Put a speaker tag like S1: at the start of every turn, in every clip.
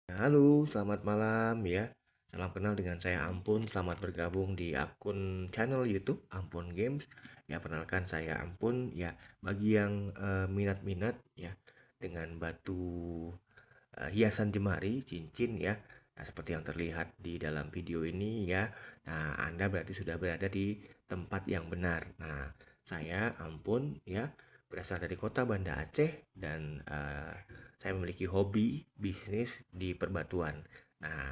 S1: Halo, selamat malam ya. Salam kenal dengan saya Ampun. Selamat bergabung di akun channel YouTube Ampun Games. Ya, perkenalkan saya Ampun. Ya, bagi yang minat-minat ya dengan batu hiasan jemari, cincin ya. Nah, seperti yang terlihat di dalam video ini ya. Nah, Anda berarti sudah berada di tempat yang benar. Nah, saya Ampun ya, berasal dari kota Banda Aceh dan saya memiliki hobi bisnis di perbatuan. Nah,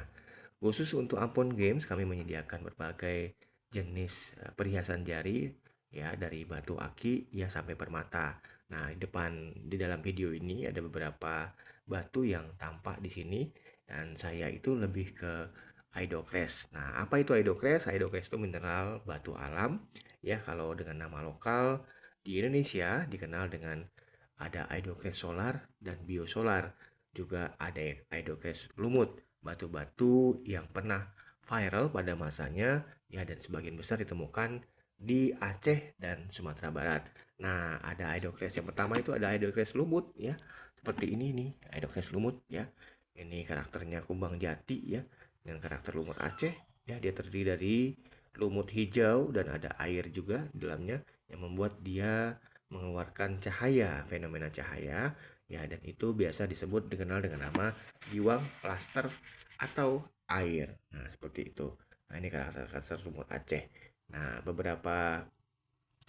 S1: khusus untuk Ampun Games kami menyediakan berbagai jenis perhiasan jari ya dari batu aki ya sampai permata. Nah, di dalam video ini ada beberapa batu yang tampak di sini dan saya itu lebih ke Idocrest. Nah, apa itu Idocrest? Idocrest itu mineral batu alam ya, kalau dengan nama lokal di Indonesia dikenal dengan ada Idocrest solar dan biosolar. Juga ada Idocrest lumut, batu-batu yang pernah viral pada masanya ya, dan sebagian besar ditemukan di Aceh dan Sumatera Barat. Nah, ada Idocrest yang pertama itu ada Idocrest lumut ya. Seperti ini nih, Idocrest lumut ya. Ini karakternya kumbang jati ya, dengan karakter lumut Aceh ya. Dia terdiri dari lumut hijau dan ada air juga di dalamnya yang membuat dia mengeluarkan cahaya, fenomena cahaya ya, dan itu biasa disebut dikenal dengan nama giwang plaster atau air. Nah, seperti itu. Nah, ini karakter-karakter lumut Aceh. Nah, beberapa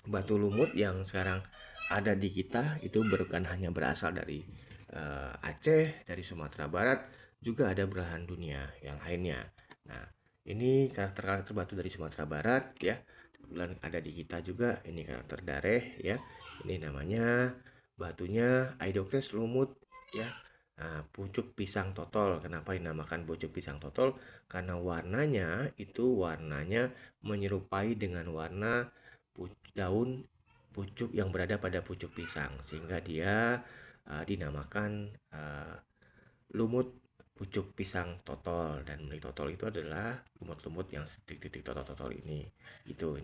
S1: batu lumut yang sekarang ada di kita itu bukan hanya berasal dari Aceh, dari Sumatera Barat, juga ada belahan dunia yang lainnya. Nah, ini karakter-karakter batu dari Sumatera Barat ya. Kebetulan ada di kita juga. Ini karakter Dareh ya. Ini namanya batunya Idocrest lumut ya. Nah, pucuk pisang totol. Kenapa dinamakan pucuk pisang totol? Karena warnanya menyerupai dengan warna daun pucuk yang berada pada pucuk pisang, sehingga dia dinamakan lumut pucuk pisang totol. Dan milik totol itu adalah lumut-lumut yang titik-titik totol-totol ini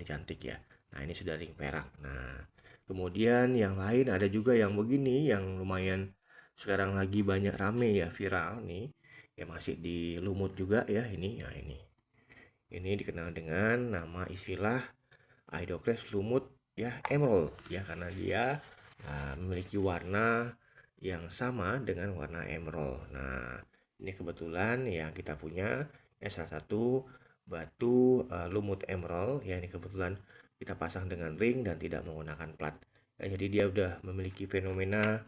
S1: cantik ya. Nah, ini sudah ring perak. Nah, kemudian yang lain ada juga yang begini yang lumayan sekarang lagi banyak rame ya, viral nih ya, masih di lumut juga ya. Ini dikenal dengan nama istilah Idocrest lumut ya emerald ya, karena dia memiliki warna yang sama dengan warna emerald. Nah, ini kebetulan yang kita punya ya salah satu batu lumut emerald ya, ini kebetulan kita pasang dengan ring dan tidak menggunakan plat. Ya, jadi dia udah memiliki fenomena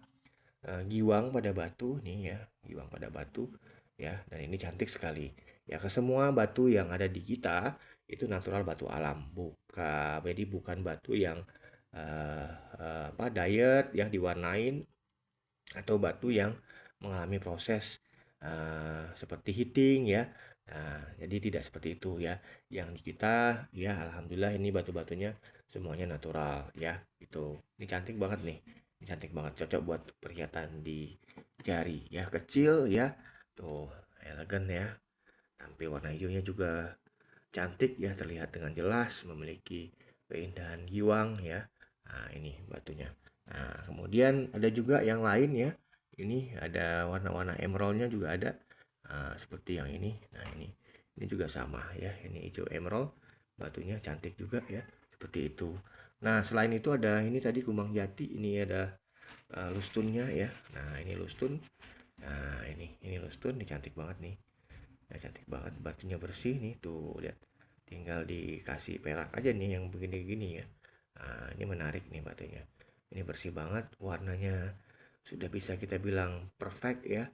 S1: giwang pada batu nih ya, giwang pada batu ya, dan ini cantik sekali. Ya, ke semua batu yang ada di kita itu natural batu alam, bukan batu yang diet yang diwarnain atau batu yang mengalami proses seperti heating ya. Nah, jadi tidak seperti itu ya. Yang di kita ya alhamdulillah ini batu-batunya semuanya natural ya. Itu. Ini cantik banget nih. Ini cantik banget, cocok buat perhiasan di jari ya, kecil ya. Tuh, elegan ya. Tampil warna hijaunya juga cantik ya, terlihat dengan jelas memiliki keindahan giwang ya. Nah, ini batunya. Nah, kemudian ada juga yang lain ya. Ini ada warna-warna emeraldnya juga ada. Nah, seperti yang ini. Nah, ini juga sama ya. Ini hijau emerald. Batunya cantik juga ya. Seperti itu. Nah, selain itu ada ini tadi kumbang jati. Ini ada lustunnya ya. Nah, ini lustun. Nah, ini lustun. Ini cantik banget nih. Ya, cantik banget, batunya bersih nih, tuh lihat. Tinggal dikasih perak aja nih yang begini-gini ya. Nah, ini menarik nih batunya. Ini bersih banget, warnanya sudah bisa kita bilang perfect ya.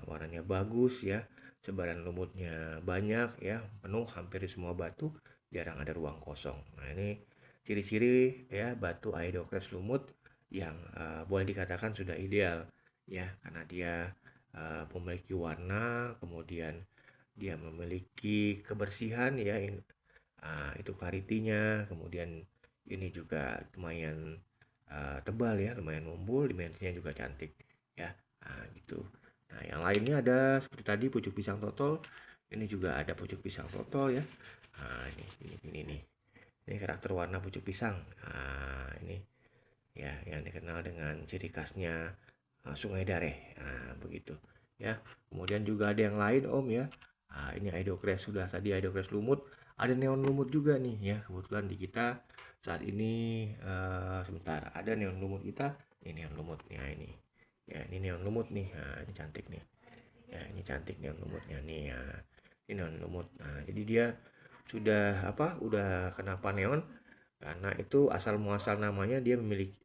S1: Warnanya bagus ya. Sebaran lumutnya banyak ya, penuh hampir di semua batu, jarang ada ruang kosong. Nah, ini ciri-ciri ya batu Idocrest lumut yang boleh dikatakan sudah ideal ya, karena dia memiliki warna, kemudian dia memiliki kebersihan ya, itu clarity-nya, kemudian ini juga lumayan tebal ya, lumayan mumbul, dimensinya juga cantik ya. Nah, gitu. Nah, yang lainnya ada seperti tadi pucuk pisang totol. Ini juga ada pucuk pisang totol ya. Nah, ini nih. Ini karakter warna pucuk pisang. Nah, ini ya yang dikenal dengan ciri khasnya Sungai Dareh. Nah, begitu. ya. Kemudian juga ada yang lain Om ya. Nah, ini Idocrash sudah tadi Idocrash lumut, ada neon lumut juga nih ya. Kebetulan di kita saat ini sebentar, ada neon lumut kita. Ini neon lumut ya ini. Ya, ini neon lumut nih. Nah, ini cantik nih. Ya, ini cantik neon lumutnya nih ya. Ini neon lumut. Nah, jadi dia sudah apa? Udah kenapa neon? Karena itu asal muasal namanya dia memiliki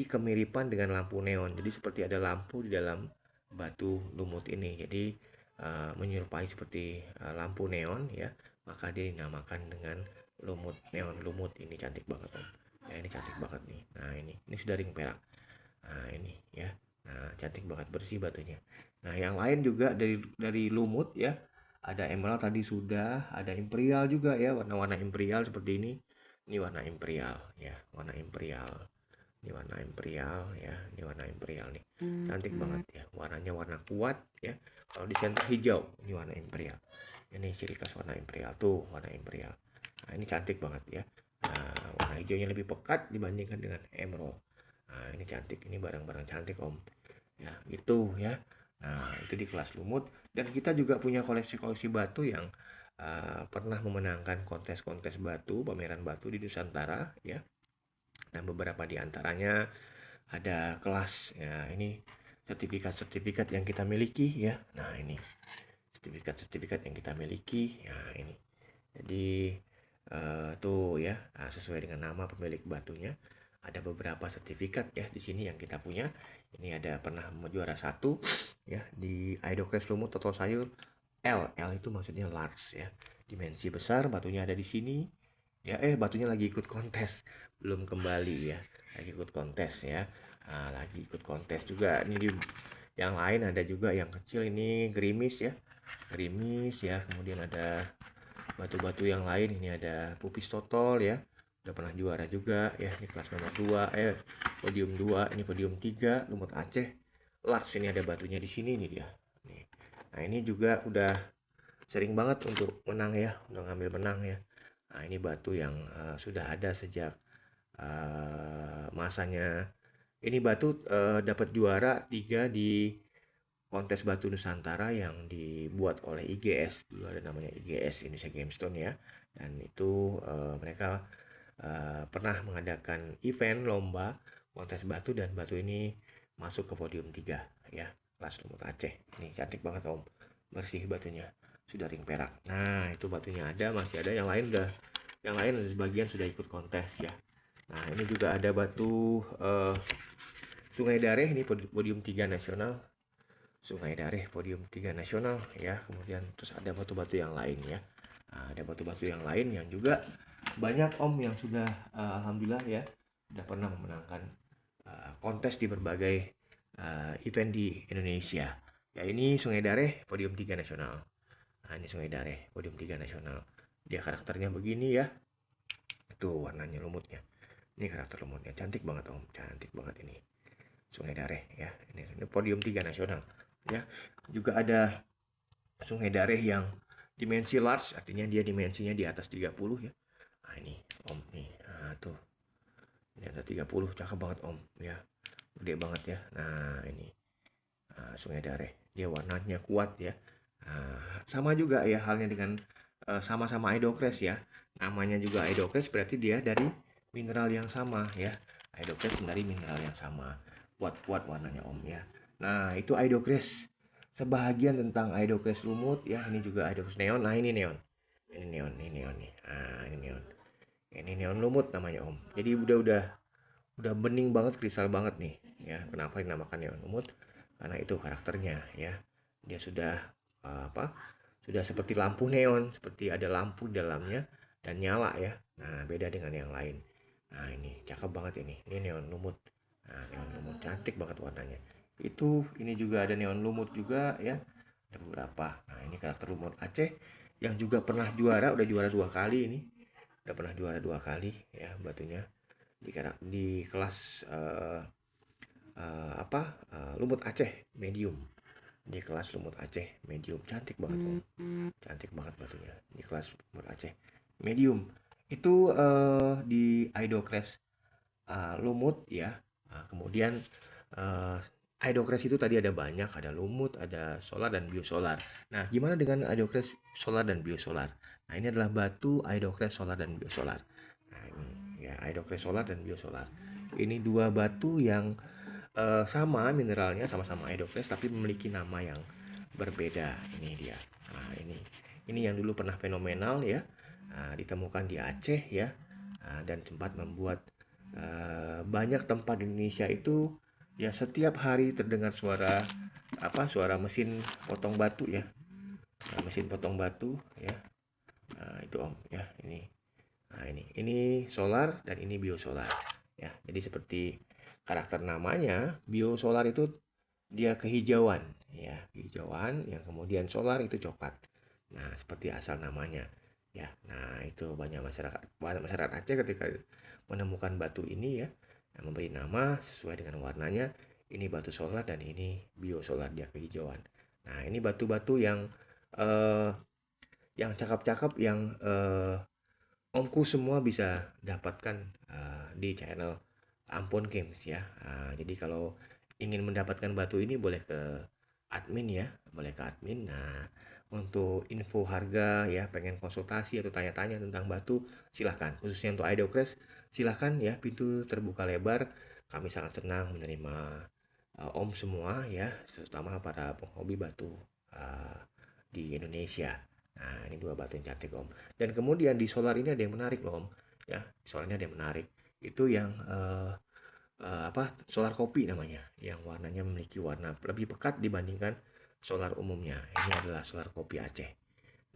S1: kemiripan dengan lampu neon. Jadi seperti ada lampu di dalam batu lumut ini. Jadi menyerupai seperti lampu neon ya. Maka dia dinamakan dengan lumut neon lumut. Ini cantik banget Om. Ya ini cantik banget nih. Nah ini sudah ring perak. Nah ini ya. Nah cantik banget bersih batunya. Nah yang lain juga dari lumut ya. Ada emerald tadi sudah, ada imperial juga ya, warna-warna imperial seperti ini. Ini warna imperial ya, warna imperial. Ini warna imperial ya, ini warna imperial nih. Cantik banget ya. Warnanya warna kuat ya. Kalau di center hijau, ini warna imperial. Ini ciri khas warna imperial tuh, warna imperial. Nah, ini cantik banget ya. Nah, warna hijaunya lebih pekat dibandingkan dengan emerald. Nah, ini cantik, ini barang-barang cantik Om. Ya, gitu ya. Nah, itu di kelas lumut dan kita juga punya koleksi-koleksi batu yang pernah memenangkan kontes-kontes batu, pameran batu di Nusantara ya. Dan beberapa di antaranya ada kelas ya, ini sertifikat-sertifikat yang kita miliki ya. Nah, ini sertifikat-sertifikat yang kita miliki ya ini. Jadi tuh ya, sesuai dengan nama pemilik batunya. Ada beberapa sertifikat ya di sini yang kita punya. Ini ada pernah juara 1 ya di Idocrash Lumut Total Sayur L. L itu maksudnya large ya. Dimensi besar, batunya ada di sini. Ya, batunya lagi ikut kontes, belum kembali ya. Lagi ikut kontes ya. Nah, lagi ikut kontes juga. Ini yang lain ada juga yang kecil ini gerimis ya. Gerimis ya. Kemudian ada batu-batu yang lain. Ini ada pupis totol ya. Udah pernah juara juga ya. Ini kelas nomor 2, podium 2, ini podium 3, lumut Aceh. Lars ini ada batunya di sini nih dia. Nih. Nah, ini juga udah sering banget untuk menang ya, udah ngambil menang ya. Nah, ini batu yang sudah ada sejak masanya. Ini batu dapat juara 3 di kontes batu Nusantara yang dibuat oleh IGS. Dulu ada namanya IGS, Indonesia Gemstone ya. Dan itu mereka pernah mengadakan event lomba kontes batu dan batu ini masuk ke podium 3 ya. Kelas lumut Aceh. Ini cantik banget Om. Bersih batunya. Sudah ring perak. Nah, itu batunya ada, masih ada yang lain sebagian sudah ikut kontes ya. Nah, ini juga ada batu Sungai Dareh, ini podium 3 nasional. Sungai Dareh podium 3 nasional ya. Kemudian terus ada batu-batu yang lain ya. Nah, ada batu-batu yang lain yang juga banyak Om yang sudah alhamdulillah ya sudah pernah memenangkan kontes di berbagai event di Indonesia. Ya ini Sungai Dareh podium 3 nasional. Nah, ini Sungai Dareh podium 3 nasional. Dia karakternya begini ya. Itu warnanya lumutnya. Ini karakter lumutnya cantik banget Om, cantik banget ini. Sungai Dareh ya. Ini podium 3 nasional ya. Juga ada Sungai Dareh yang dimensi large, artinya dia dimensinya di atas 30 ya. Nah, ini Om nih. Nah, tuh. Ini ada 30, cakep banget Om ya. Gede banget ya. Nah, ini Sungai Dareh. Dia warnanya kuat ya. Sama juga ya halnya dengan sama-sama Idocrash ya. Namanya juga Idocrash berarti dia dari mineral yang sama ya. Idocrash dari mineral yang sama. Kuat-kuat warnanya Om ya. Nah, itu Idocrash. Sebahagian tentang Idocrash lumut ya. Ini juga Idocrash neon. Nah, ini neon. Ini neon, ini neon nih. Ini neon. Ini neon lumut namanya Om. Jadi udah bening banget, kristal banget nih ya. Kenapa dinamakan neon lumut? Karena itu karakternya ya. Dia sudah sudah seperti lampu neon, seperti ada lampu di dalamnya dan nyala ya. Nah, beda dengan yang lain. Nah, ini cakep banget ini. Ini neon lumut. Nah, neon lumut cantik banget warnanya. Itu ini juga ada neon lumut juga ya. Ada beberapa. Nah, ini karakter lumut Aceh yang juga pernah juara, udah juara 2 kali ini. Udah pernah juara 2 kali ya batunya di kelas lumut Aceh medium. Di kelas lumut Aceh medium, cantik banget Om. Cantik banget batunya di kelas lumut Aceh medium. Itu di Idocrash lumut ya. Kemudian Idocrest itu tadi ada banyak, ada lumut, ada solar dan biosolar. Nah, gimana dengan Idocrest solar dan biosolar? Nah, ini adalah batu Idocrest solar dan biosolar. Nah, ini ya Idocrest solar dan biosolar. Ini dua batu yang sama mineralnya, sama-sama Idocrest tapi memiliki nama yang berbeda. Ini dia. Nah, ini yang dulu pernah fenomenal ya. Nah, ditemukan di Aceh ya. Nah, dan sempat membuat banyak tempat di Indonesia itu ya setiap hari terdengar suara suara mesin potong batu ya. Nah, mesin potong batu ya. Nah, itu Om ya, ini. Nah, ini solar dan ini biosolar ya. Jadi seperti karakter namanya, biosolar itu dia kehijauan ya, kehijauan yang kemudian solar itu coklat. Nah, seperti asal namanya ya. Nah, itu banyak masyarakat Aceh ketika menemukan batu ini ya, yang memberi nama sesuai dengan warnanya. Ini batu solar dan ini biosolar, dia kehijauan. Nah, ini batu-batu eh, yang cakep-cakep yang omku semua bisa dapatkan di channel Ampun Games ya. Jadi kalau ingin mendapatkan batu ini boleh ke admin ya, boleh ke admin. Nah, untuk info harga ya, pengen konsultasi atau tanya-tanya tentang batu, silahkan. Khususnya untuk Idocrest, silahkan ya, pintu terbuka lebar. Kami sangat senang menerima Om semua ya, terutama para penghobi batu uh, di Indonesia. Nah, ini dua batu yang cantik Om. Dan kemudian di solar ini ada yang menarik loh Om. Ya, di solar ini ada yang menarik. Itu yang solar kopi namanya, yang warnanya memiliki warna lebih pekat dibandingkan solar umumnya. Ini adalah solar kopi Aceh.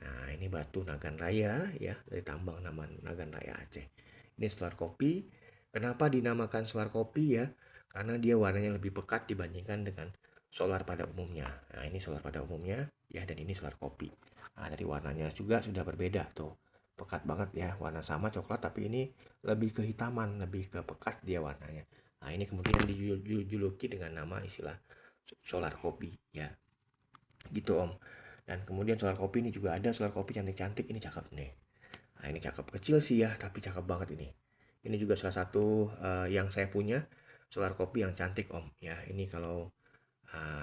S1: Nah, ini batu Nagan Raya ya, dari tambang nama Nagan Raya Aceh. Ini solar kopi. Kenapa dinamakan solar kopi ya? Karena dia warnanya lebih pekat dibandingkan dengan solar pada umumnya. Nah, ini solar pada umumnya ya, dan ini solar kopi. Nah, dari warnanya juga sudah berbeda tuh. Pekat banget ya, warna sama coklat tapi ini lebih kehitaman, lebih ke pekat dia warnanya. Nah, ini kemudian dijuluki dengan nama istilah solar kopi ya. Gitu Om. Dan kemudian solar kopi ini juga ada solar kopi cantik-cantik, ini cakep nih. Nah, ini cakep, kecil sih ya, tapi cakep banget ini. Ini juga salah satu yang saya punya solar kopi yang cantik Om. Ya, ini kalau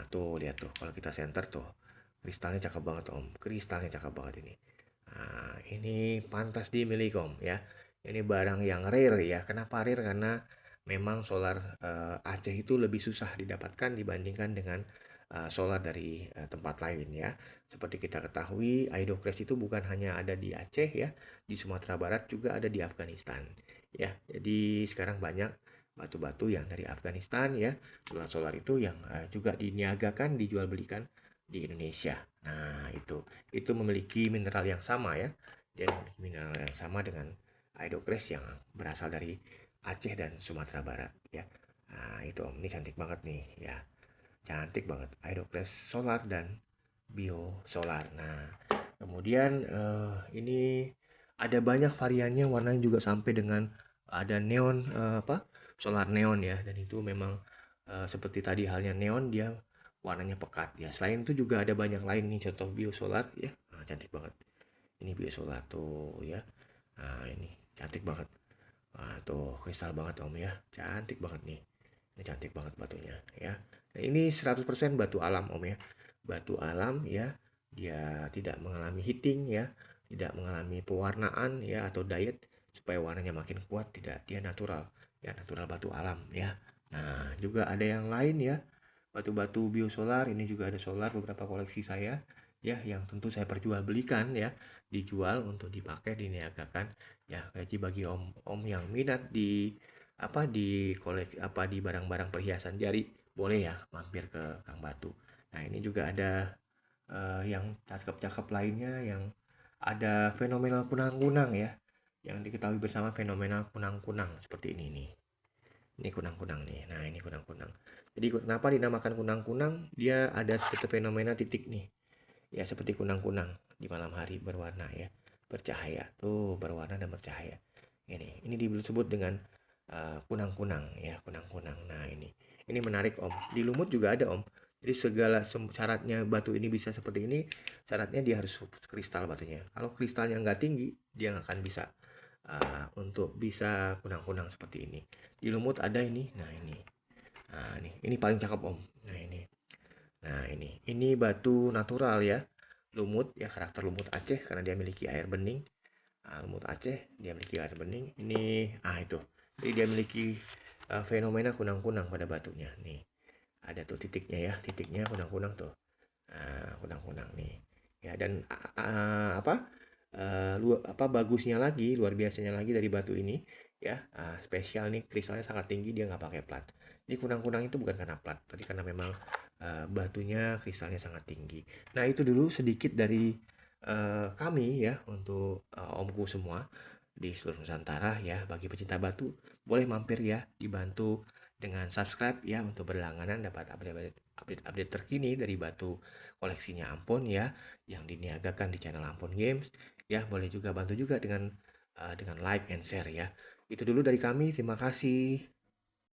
S1: tuh lihat tuh, kalau kita center tuh, kristalnya cakep banget Om. Kristalnya cakep banget ini. Nah, ini pantas dimiliki Om ya. Ini barang yang rare ya. Kenapa rare? Karena memang solar Aceh itu lebih susah didapatkan dibandingkan dengan solar dari tempat lain ya. Seperti kita ketahui, Idocrest itu bukan hanya ada di Aceh ya, di Sumatera Barat juga ada di Afghanistan ya. Jadi sekarang banyak batu-batu yang dari Afghanistan ya, solar-solar itu yang juga diniagakan, dijual belikan di Indonesia. Nah, itu memiliki mineral yang sama ya. Dan mineral yang sama dengan Idocrest yang berasal dari Aceh dan Sumatera Barat ya. Nah, itu Om, ini cantik banget nih ya. Cantik banget. Idocrest solar dan bio solar. Nah, kemudian ini ada banyak variannya, warnanya juga sampai dengan ada neon solar neon ya, dan itu memang seperti tadi halnya neon, dia warnanya pekat ya. Selain itu juga ada banyak lain nih, contoh biosolar ya. Nah, cantik banget. Ini biosolar tuh ya. Nah, ini cantik banget. Wah, tuh kristal banget Om ya. Cantik banget nih. Ini cantik banget batunya ya. Nah, ini 100% batu alam Om ya. Batu alam ya. Dia tidak mengalami heating ya, tidak mengalami pewarnaan ya atau diet supaya warnanya makin kuat, tidak, dia natural. Ya, natural batu alam ya. Nah, juga ada yang lain ya. Batu-batu biosolar ini juga ada solar, beberapa koleksi saya ya, yang tentu saya perjualbelikan ya, dijual untuk dipakai, diniagakan ya. Jadi bagi om-om yang minat di di koleksi di barang-barang perhiasan jari, boleh ya mampir ke Kang Batu. Nah, ini juga ada yang cakep-cakep lainnya, yang ada fenomenal kunang-kunang ya, yang diketahui bersama fenomenal kunang-kunang seperti ini nih. Ini kunang-kunang nih. Nah, ini kunang-kunang. Jadi kenapa dinamakan kunang-kunang? Dia ada suatu fenomena titik nih. Ya, seperti kunang-kunang di malam hari berwarna ya, bercahaya. Tuh, berwarna dan bercahaya. Ini disebut dengan kunang-kunang ya, kunang-kunang. Nah, ini menarik Om. Di Lumut juga ada Om. Jadi segala syaratnya batu ini bisa seperti ini, syaratnya dia harus kristal batunya. Kalau kristalnya nggak tinggi, dia nggak akan bisa untuk bisa kunang-kunang seperti ini. Di Lumut ada ini. Nah, ini. Nah, ini paling cakep Om. Ini batu natural ya, lumut ya, karakter lumut Aceh karena dia memiliki air bening. Lumut Aceh dia memiliki air bening. Itu. Jadi dia memiliki fenomena kunang-kunang pada batunya. Nih, ada tuh titiknya ya, titiknya kunang-kunang tuh. Kunang-kunang nih. Ya dan bagusnya lagi, luar biasanya lagi dari batu ini ya, spesial nih, kristalnya sangat tinggi, dia nggak pakai plat. Ini kunang-kunang itu bukan karena plat, tapi karena memang batunya kristalnya sangat tinggi. Nah, itu dulu sedikit dari kami ya, untuk omku semua di seluruh Nusantara ya. Bagi pecinta batu, boleh mampir ya, dibantu dengan subscribe ya, untuk berlangganan dapat update terkini dari batu koleksinya Ampun ya, yang diniagakan di channel Ampun Games ya. Boleh juga bantu juga dengan like and share ya. Itu dulu dari kami, terima kasih.